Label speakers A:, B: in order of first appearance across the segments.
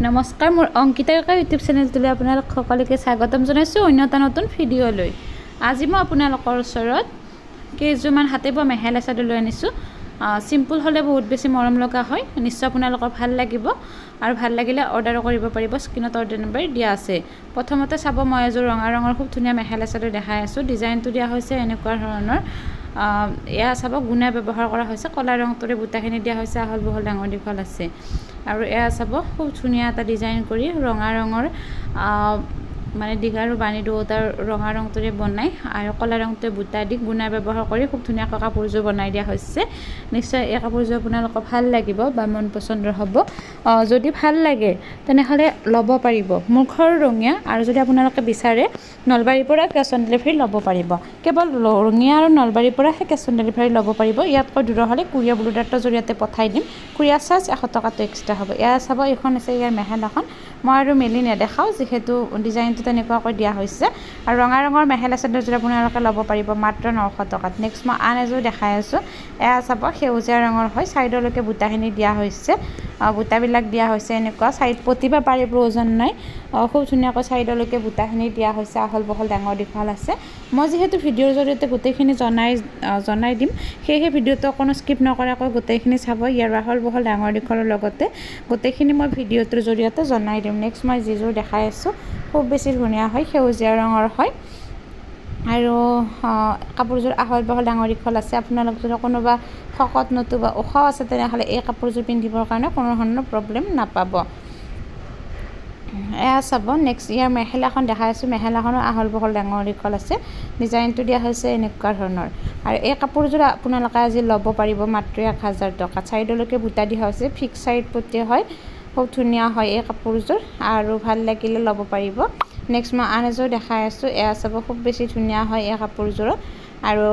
A: নমস্কাৰ, মোৰ অংকিতা কাকা ইউটিউব চেনেলটোলৈ আপোনালোক সকলোকে স্বাগতম জনাইছোঁ অন্য এটা নতুন ভিডিঅ'লৈ। আজি মই আপোনালোকৰ ওচৰত কেইযোৰমান হাতে বোৱা মেখেলা চাদৰ লৈ আনিছোঁ। চিম্পল হ'লে বহুত বেছি মৰম লগা হয়, নিশ্চয় আপোনালোকৰ ভাল লাগিব আৰু ভাল লাগিলে অৰ্ডাৰো কৰিব পাৰিব। স্ক্ৰীনত অৰ্ডাৰ নম্বৰ দিয়া আছে। প্ৰথমতে চাব, মই এযোৰ ৰঙা ৰঙৰ খুব ধুনীয়া মেখেলা চাদৰ দেখাই আছোঁ। ডিজাইনটো দিয়া হৈছে এনেকুৱা ধৰণৰ। এয়া চাব, গুণা ব্যৱহাৰ কৰা হৈছে। কলা ৰংটোৰে বুটাখিনি দিয়া হৈছে, আহল বহল ডাঙৰ দীঘল আছে। আৰু এয়া চাব, খুব ধুনীয়া এটা ডিজাইন কৰি ৰঙা ৰঙৰ মানে দীঘা আৰু বাণী দুয়োটাৰ ৰঙা ৰংটোৰে বনাই আৰু কলা ৰংটোৱে বুটা দি গুণা ব্যৱহাৰ কৰি খুব ধুনীয়াকৈ কাপোৰযোৰ বনাই দিয়া হৈছে। নিশ্চয় এই কাপোৰযোৰ আপোনালোকৰ ভাল লাগিব বা মন পচন্দৰ হ'ব। যদি ভাল লাগে তেনেহ'লে ল'ব পাৰিব। মোৰ ঘৰ ৰঙীয়া আৰু যদি আপোনালোকে বিচাৰে নলবাৰীৰ পৰা কেছ অন ডেলিভাৰী ল'ব পাৰিব। কেৱল ৰঙীয়া আৰু নলবাৰীৰ পৰাহে কেছ অন ডেলিভাৰী ল'ব পাৰিব। ইয়াতকৈ দূৰ হ'লে কুৰিয়াৰ ব্লুডাৰ্টৰ জৰিয়তে পঠাই দিম। কুৰিয়াৰ চাৰ্জ 100 টকাটো এক্সট্ৰা হ'ব। এয়া চাব, এইখন আছে ইয়াৰ মেখেলাখন। মই আৰু মেলি নেদেখাওঁ যিহেতু ডিজাইনটো তেনেকুৱাকৈ দিয়া হৈছে। আৰু ৰঙা ৰঙৰ মেখেলা চাদৰযোৰ আপোনালোকে ল'ব পাৰিব মাত্ৰ 900 টকাত। নেক্সট মই আন এযোৰ দেখাই আছোঁ। এয়া চাব, সেউজীয়া ৰঙৰ হয়, ছাইডলৈকে বুটাখিনি দিয়া হৈছে। বুটাবিলাক দিয়া হৈছে এনেকুৱা, ছাইড পতিবা পাৰে প্ৰয়োজন নাই। খুব ধুনীয়াকৈ ছাইডলৈকে বুটাখিনি দিয়া হৈছে, আহল বহল ডাঙৰ দীঘল আছে। মই যিহেতু ভিডিঅ'ৰ জৰিয়তে গোটেইখিনি জনাই দিম, সেয়েহে ভিডিঅ'টো অকণো স্কিপ নকৰাকৈ গোটেইখিনি চাব। ইয়াৰ আহল বহল ডাঙৰ দীঘলৰ লগতে গোটেইখিনি মই ভিডিঅ'টোৰ জৰিয়তে জনাই দিম। নেক্সট মই যিযোৰ দেখাই আছোঁ, খুব বেছি ধুনীয়া হয়, সেউজীয়া ৰঙৰ হয় আৰু কাপোৰযোৰ আহল বহল ডাঙৰ দীঘল আছে। আপোনালোক যদি কোনোবা শকত নতুবা ওখও আছে তেনেহ'লে এই কাপোৰযোৰ পিন্ধিবৰ কাৰণে কোনো ধৰণৰ প্ৰব্লেম নাপাব। এয়া চাব, নেক্সট ইয়াৰ মেখেলাখন দেখাই আছোঁ। মেখেলাখনো আহল বহল ডাঙৰ দীঘল আছে। ডিজাইনটো দিয়া হৈছে এনেকুৱা ধৰণৰ। আৰু এই কাপোৰযোৰ আপোনালোকে আজি ল'ব পাৰিব মাত্ৰ 1000 টকাত। ছাইডলৈকে বুটা দিয়া হৈছে, ফিক্স ছাইড পতি হয়, খুব ধুনীয়া হয় এই কাপোৰযোৰ আৰু ভাল লাগিলে ল'ব পাৰিব। নেক্সট মই আন এযোৰ দেখাই আছোঁ। এয়া চাব, খুব বেছি ধুনীয়া হয় এই কাপোৰযোৰত আৰু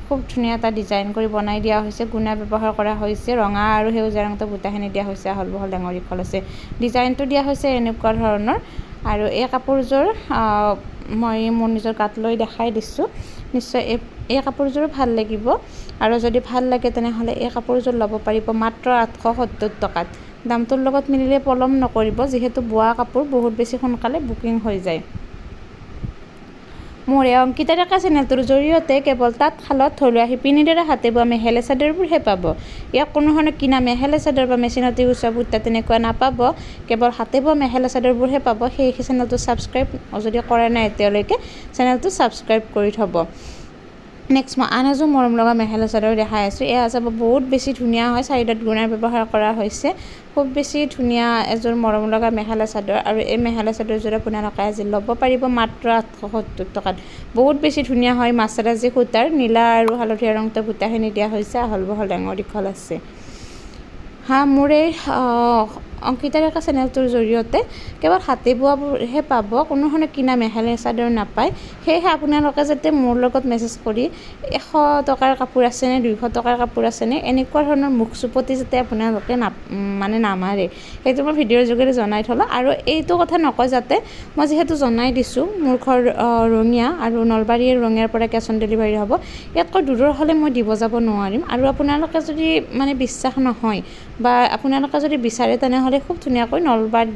A: খুব ধুনীয়া এটা ডিজাইন কৰি বনাই দিয়া হৈছে। গুণা ব্যৱহাৰ কৰা হৈছে, ৰঙা আৰু সেউজীয়া ৰঙটো বুটাখিনি দিয়া হৈছে, আহল বহল ডাঙৰ দীঘল আছে। ডিজাইনটো দিয়া হৈছে এনেকুৱা ধৰণৰ। আৰু এই কাপোৰযোৰ মই মোৰ নিজৰ গাত লৈ দেখাই দিছোঁ। নিশ্চয় এই কাপোৰযোৰো ভাল লাগিব আৰু যদি ভাল লাগে তেনেহ'লে এই কাপোৰযোৰ ল'ব পাৰিব মাত্ৰ 870 টকাত। দামটোৰ লগত মিলিলে পলম নকৰিব, যিহেতু বোৱা কাপোৰ বহুত বেছি সোনকালে বুকিং হৈ যায়। মোৰ এই অংকিতা কাকা চেনেলটোৰ জৰিয়তে কেৱল তাঁতশালত থলুৱা শিপিনীৰ দ্বাৰা হাতে বোৱা মেখেলা চাদৰবোৰহে পাব। ইয়াক কোনো ধৰণৰ কিনা মেখেলা চাদৰ বা মেচিনতে গুচোৱা বুটা তেনেকুৱা নাপাব। কেৱল হাতে বোৱা মেখেলা চাদৰবোৰহে পাব। সেই চেনেলটো ছাবস্ক্ৰাইব যদি কৰা নাই এতিয়ালৈকে চেনেলটো ছাবস্ক্ৰাইব কৰি থ'ব। নেক্সট মই আন এযোৰ মৰম লগা মেখেলা চাদৰ দেখাই আছোঁ। এয়া চাব, বহুত বেছি ধুনীয়া হয়, ছাইডত গুণা ব্যৱহাৰ কৰা হৈছে। খুব বেছি ধুনীয়া এযোৰ মৰম লগা মেখেলা চাদৰ আৰু এই মেখেলা চাদৰযোৰ আপোনালোকে আজি ল'ব পাৰিব মাত্ৰ 870 টকাত। বহুত বেছি ধুনীয়া হয়, মাছৰাজী সূতাৰ নীলা আৰু হালধীয়া ৰংটো বুটাখিনি দিয়া হৈছে, আহল বহল ডাঙৰ দীঘল আছে। মোৰ এই অংকিতা কাকা চেনেলটোৰ জৰিয়তে কেৱল হাতে বোৱাবোৰহে পাব, কোনো ধৰণৰ কিনা মেখেলা চাদৰ নাপায়। সেয়েহে আপোনালোকে যাতে মোৰ লগত মেছেজ কৰি 100 টকাৰ কাপোৰ আছেনে, 200 টকাৰ কাপোৰ আছেনে, এনেকুৱা ধৰণৰ মুখ চুপতি যাতে আপোনালোকে নামাৰে, সেইটো মই ভিডিঅ'ৰ যোগেৰে জনাই থ'লোঁ। আৰু এইটো কথা নকয় যাতে, মই যিহেতু জনাই দিছোঁ মোৰ ঘৰ ৰঙীয়া আৰু নলবাৰীৰ ৰঙীয়াৰ পৰা কেছ অন ডেলিভাৰী হ'ব। ইয়াতকৈ দূৰৰ হ'লে মই দিব যাব নোৱাৰিম। আৰু আপোনালোকে যদি বিশ্বাস নহয় বা আপোনালোকে যদি বিচাৰে তেনেহ'লে খুব ধুনীয়াকৈ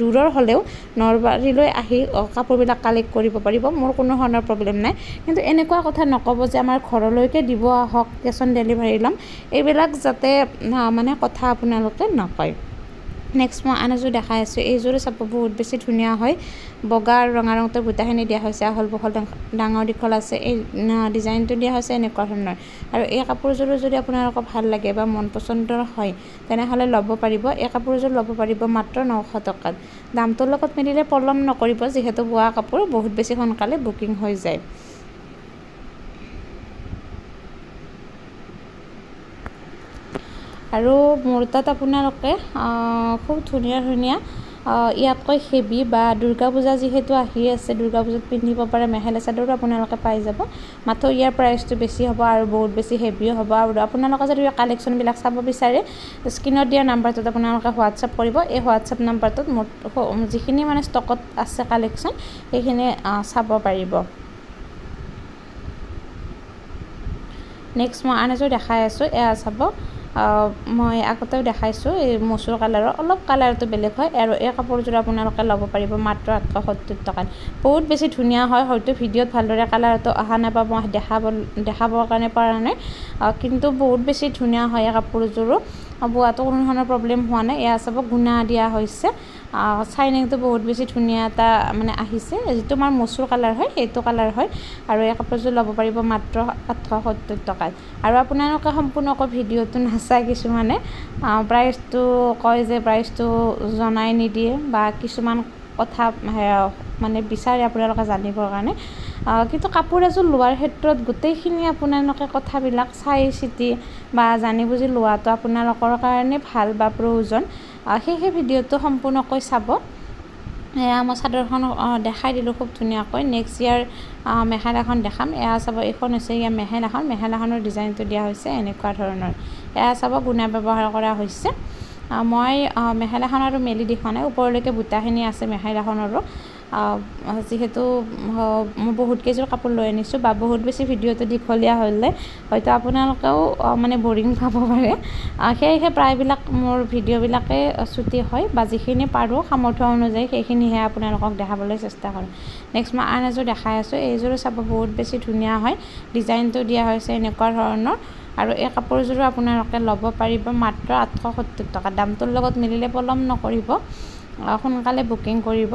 A: দূৰৰ হ'লেও নলবাৰীলৈ আহি কাপোৰবিলাক কালেক্ট কৰিব পাৰিব। মোৰ কোনো ধৰণৰ প্ৰব্লেম নাই। কিন্তু এনেকুৱা কথা নক'ব যে আমাৰ ঘৰলৈকে দিব আহক, কেছ অন ডেলিভাৰী ল'ম, এইবিলাক যাতে কথা আপোনালোকে নকয়। নেক্সট মই আন এযোৰ দেখাই আছোঁ। এইযোৰো চাব, বহুত বেছি ধুনীয়া হয়, বগা আৰু ৰঙা ৰংটো বুটাখিনি দিয়া হৈছে, আহল বহল ডাঙৰ দীঘল আছে। এই ডিজাইনটো দিয়া হৈছে এনেকুৱা ধৰণৰ। আৰু এই কাপোৰযোৰো যদি আপোনালোকৰ ভাল লাগে বা মন পচন্দৰ হয় তেনেহ'লে ল'ব পাৰিব। এই কাপোৰযোৰ ল'ব পাৰিব মাত্ৰ 900 টকাত। দামটোৰ লগত মিলিলে পলম নকৰিব, যিহেতু বোৱা কাপোৰ বহুত বেছি সোনকালে বুকিং হৈ যায়। আৰু মোৰ তাত আপোনালোকে খুব ধুনীয়া ধুনীয়া ইয়াতকৈ হেভি বা দুৰ্গা পূজা যিহেতু আহি আছে, দুৰ্গা পূজাত পিন্ধিব পৰা মেখেলা চাদৰো আপোনালোকে পাই যাব। মাত্ৰ ইয়াৰ প্ৰাইচটো বেছি হ'ব আৰু বহুত বেছি হেভিও হ'ব। আৰু আপোনালোকে যদি কালেকশ্যনবিলাক চাব বিচাৰে, স্ক্ৰীনত দিয়া নাম্বাৰটোত আপোনালোকে হোৱাটছআপ কৰিব। এই হোৱাটছআপ নাম্বাৰটোত মোৰ যিখিনি ষ্টকত আছে কালেকশ্যন সেইখিনি চাব পাৰিব। নেক্সট মই আন এযোৰ দেখাই আছোঁ। এয়া চাব, মই আগতেও দেখাইছোঁ এই মচুৰ কালাৰৰ অলপ কালাৰটো বেলেগ হয় আৰু এই কাপোৰযোৰ আপোনালোকে ল'ব পাৰিব মাত্ৰ 870 টকাত বহুত বেছি ধুনীয়া হয় হয়তো ভিডিঅ'ত ভালদৰে কালাৰটো অহা নাপাব মই দেখাবৰ কাৰণে পৰা নাই কিন্তু বহুত বেছি ধুনীয়া হয় এই কাপোৰযোৰো বোৱাটো কোনো ধৰণৰ প্ৰব্লেম হোৱা নাই এয়া চাব গুণা দিয়া হৈছে চাইনিংটো বহুত বেছি ধুনীয়া এটা মানে আহিছে যিটো আমাৰ মচুৰ কালাৰ হয় সেইটো কালাৰ হয় আৰু এই কাপোৰযোৰ ল'ব পাৰিব মাত্ৰ 870 টকাত আৰু আপোনালোকে সম্পূৰ্ণকৈ ভিডিঅ'টো নাচায় কিছুমানে প্ৰাইচটো কয় যে প্ৰাইচটো জনাই নিদিয়ে বা কিছুমান কথা মানে বিচাৰে আপোনালোকে জানিবৰ কাৰণে কিন্তু কাপোৰ এযোৰ লোৱাৰ ক্ষেত্ৰত গোটেইখিনি আপোনালোকে কথাবিলাক চাই চিতি বা জানি বুজি লোৱাটো আপোনালোকৰ কাৰণে ভাল বা প্ৰয়োজন সেই ভিডিঅ'টো সম্পূৰ্ণকৈ চাব এয়া মই চাদৰখন দেখাই দিলোঁ খুব ধুনীয়াকৈ নেক্সট ইয়াৰ মেখেলাখন দেখাম এয়া চাব এইখন হৈছে ইয়াৰ মেখেলাখনৰ ডিজাইনটো দিয়া হৈছে এনেকুৱা ধৰণৰ এয়া চাব গুণা ব্যৱহাৰ কৰা হৈছে মই মেখেলাখন আৰু মেলি দেখা নাই ওপৰলৈকে বুটাখিনি আছে মেখেলাখনৰো যিহেতু মই বহুত কেইযোৰ কাপোৰ লৈ আনিছোঁ বা বহুত বেছি ভিডিঅ'টো দীঘলীয়া হ'লে হয়তো আপোনালোকেও মানে বৰিং পাব পাৰে সেয়েহে প্ৰায়বিলাক মোৰ ভিডিঅ'বিলাকে ছুটি হয় বা যিখিনি পাৰোঁ সামৰ্থ্য অনুযায়ী সেইখিনিহে আপোনালোকক দেখাবলৈ চেষ্টা কৰোঁ নেক্সট মই আন এযোৰ দেখাই আছোঁ এইযোৰো চাব বহুত বেছি ধুনীয়া হয় ডিজাইনটো দিয়া হৈছে এনেকুৱা ধৰণৰ আৰু এই কাপোৰযোৰো আপোনালোকে ল'ব পাৰিব মাত্ৰ 870 টকা দামটোৰ লগত মিলিলে পলম নকৰিব সোনকালে বুকিং কৰিব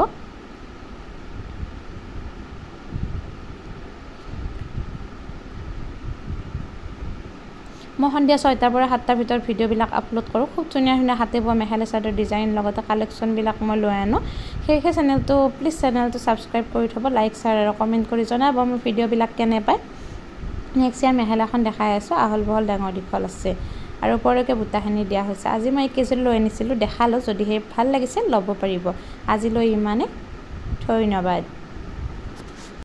A: মই সন্ধিয়া 6টাৰ পৰা 7টাৰ ভিতৰত ভিডিঅ'বিলাক আপলোড কৰোঁ খুব ধুনীয়া হাতে বোৱা মেখেলা চাদৰ ডিজাইন লগতে কালেকশ্যনবিলাক মই লৈ আনো সেয়েহে প্লিজ চেনেলটো ছাবস্ক্ৰাইব কৰি থ'ব লাইক শ্বেয়াৰ আৰু কমেণ্ট কৰি জনাব মোৰ ভিডিঅ'বিলাক কেনে পায় নেক্সট ইয়াৰ মেখেলাখন দেখাই আছোঁ আহল বহল ডাঙৰ দীঘল আছে আৰু ওপৰলৈকে বুটাখিনি দিয়া হৈছে আজি মই এইকেইযোৰ লৈ আনিছিলোঁ দেখালোঁ যদিহে ভাল লাগিছে ল'ব পাৰিব আজিলৈ ইমানে ধন্যবাদ